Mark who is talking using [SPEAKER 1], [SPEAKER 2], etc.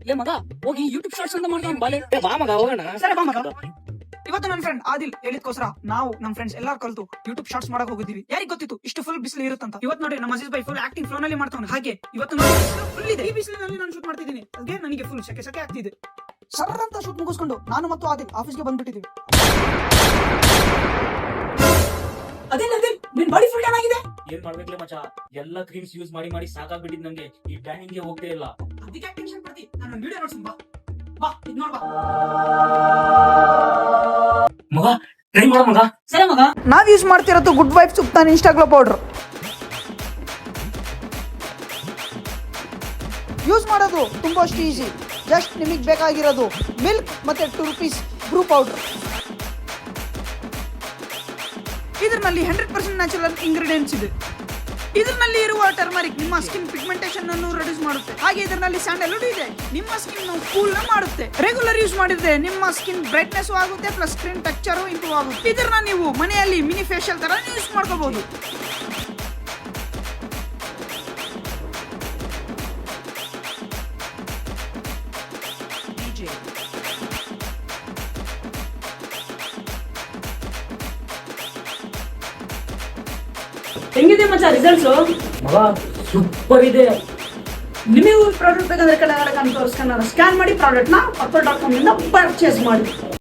[SPEAKER 1] ಲೇ ಮಗ ಹೋಗಿ ಯೂಟ್ಯೂಬ್ ಶಾರ್ಟ್ಸ್ ಅಂತ ಮಾಡ್ತಾನೆ ಬಾಲೆ.
[SPEAKER 2] ಬಾ ಮಗ ಹೋಗೋಣ.
[SPEAKER 3] ಸರಿ ಬಾ ಮಗ. ಇವತ್ತು ನನ್ನ ಫ್ರೆಂಡ್ ಆದಿಲ್ ಹೇಳಿದ್ಕೋಸ್ಕರ ನಾವು ನಮ್ಮ ಫ್ರೆಂಡ್ಸ್ ಎಲ್ಲಾರು ಕಲ್ತು ಯೂಟ್ಯೂಬ್ ಶಾರ್ಟ್ಸ್ ಮಾಡಕ್ ಹೋಗಿದ್ದೀವಿ. ಯಾರಿಗೆ ಗೊತ್ತಿತ್ತು ಇಷ್ಟು ಫುಲ್ ಬಿಸಿಲು ಇರುತ್ತಂತ. ಇವತ್ತು ನೋಡಿ ನಮ್ಮ Aziz by full acting flow ನಲ್ಲಿ ಮಾಡ್ತಾನೆ. ಹಾಗೆ ಇವತ್ತು ಫುಲ್ ಇದೆ, ಈ ಬಿಸಿಲಿನಲ್ಲಿ ನಾನು ಶೂಟ್ ಮಾಡ್ತಿದ್ದೀನಿ. ಅದೇ ನನಗೆ ಫುಲ್ ಸೆಕೆ ಆಗ್ತಿದೆ. ಸರ್ ಅಂತ ಶೂಟ್ ಮುಗಿಸ್ಕೊಂಡು ನಾನು ಮತ್ತು ಆದಿಲ್ ಆಫೀಸ್ಗೆ ಬಂದ್ಬಿಟ್ಟಿದ್ದೀವಿ. ಅದೇ ನಿನ್ ಬಾಡಿ ಫುಲ್ ಡನ್ ಆಗಿದೆ.
[SPEAKER 2] ಏನ್ ಮಾಡ್ಬೇಕ್ಲೆ ಮಚ್ಚ, ಎಲ್ಲಾ ಕ್ರೀಮ್ಸ್ ಯೂಸ್ ಮಾಡಿ ಸಾಕಾಗ್ಬಿಟ್ಟಿದ್ ನಂಗೆ. ಈ ಟ್ಯಾನಿಂಗ್ ಗೆ ಹೋಗ್ತಾ ಇಲ್ಲ.
[SPEAKER 3] ಅದಕ್ಕೆ ಟೆನ್ಷನ್ ಪಡ್ತಿ. ನಾನು ವಿಡಿಯೋ ನೋಡ್ತೀನಿ ಬಾ. ಬಾ ಇದು ನೋಡ್ ಬಾ.
[SPEAKER 2] ಮಗ ಟ್ರೈ ಮಾಡ ಮಗ.
[SPEAKER 1] ಸರಿ ಮಗ.
[SPEAKER 3] ನಾವ್ ಯೂಸ್ ಮಾಡ್ತಿರೋದು ಗುಡ್ ವೈಬ್ಸ್ ಉಪ್ತಾನ್ ಇನ್ಸ್ಟಾಗ್ಲೋ ಪೌಡರ್. ಯೂಸ್ ಮಾಡೋದು ತುಂಬಾ ಅಷ್ಟು ಈಸಿ. ಜಸ್ಟ್ ನಿಮಗೆ ಬೇಕಾಗಿರೋದು ಮಿಲ್ಕ್ ಮತ್ತೆ 2 ರೂಪೀಸ್ ಬ್ರೂ ಪೌಡರ್. ಇದರಲ್ಲಿ 100% ನ್ಯಾಚುರಲ್ ಇಂಗ್ರೀಡಿಯೆಂಟ್ಸ್ ಇದೆ. ಇದರಲ್ಲಿ ಇರುವ ಟರ್ಮರಿಕ್ ನಿಮ್ಮ ಸ್ಕಿನ್ ಪಿಗ್ಮೆಂಟೇಷನ್ ಅನ್ನು ರಿಡ್ಯೂಸ್ ಮಾಡುತ್ತೆ. ಹಾಗೆ ಇದರಲ್ಲಿ ಸ್ಯಾಂಡಲ್ವುಡ್ ಇದೆ, ನಿಮ್ಮ ಸ್ಕಿನ್ ಕೂಲ್ ಮಾಡುತ್ತೆ. ರೆಗ್ಯುಲರ್ ಯೂಸ್ ಮಾಡಿದ್ರೆ ನಿಮ್ಮ ಸ್ಕಿನ್ ಬ್ರೈಟ್ನೆಸ್ ಆಗುತ್ತೆ, ಪ್ಲಸ್ ಸ್ಕಿನ್ ಟೆಕ್ಸ್ಚರ್ ಇಂಪ್ರೂವ್ ಆಗುತ್ತೆ. ಇದನ್ನ ನೀವು ಮನೆಯಲ್ಲಿ ಮಿನಿ ಫೇಶಿಯಲ್ ತರ ಯೂಸ್ ಮಾಡ್ಕೋಬಹುದು.
[SPEAKER 1] ಹೆಂಗಿದೆ ಮಚ್ಚ ರಿಸಲ್ಟ್ಸ್?
[SPEAKER 2] ಮಗ ಸೂಪರ್ ಇದೆ.
[SPEAKER 3] ನಿಮಗೆ ಪ್ರಾಡಕ್ಟ್ ಬೇಕಾದ್ರೆ ಕೆಳಗಡೆ ತೋರಿಸ್ಕೊಂಡು ಸ್ಕ್ಯಾನ್ ಮಾಡಿ ಪ್ರಾಡಕ್ಟ್ ನ purple.com ಇಂದ ಪರ್ಚೇಸ್ ಮಾಡಿ.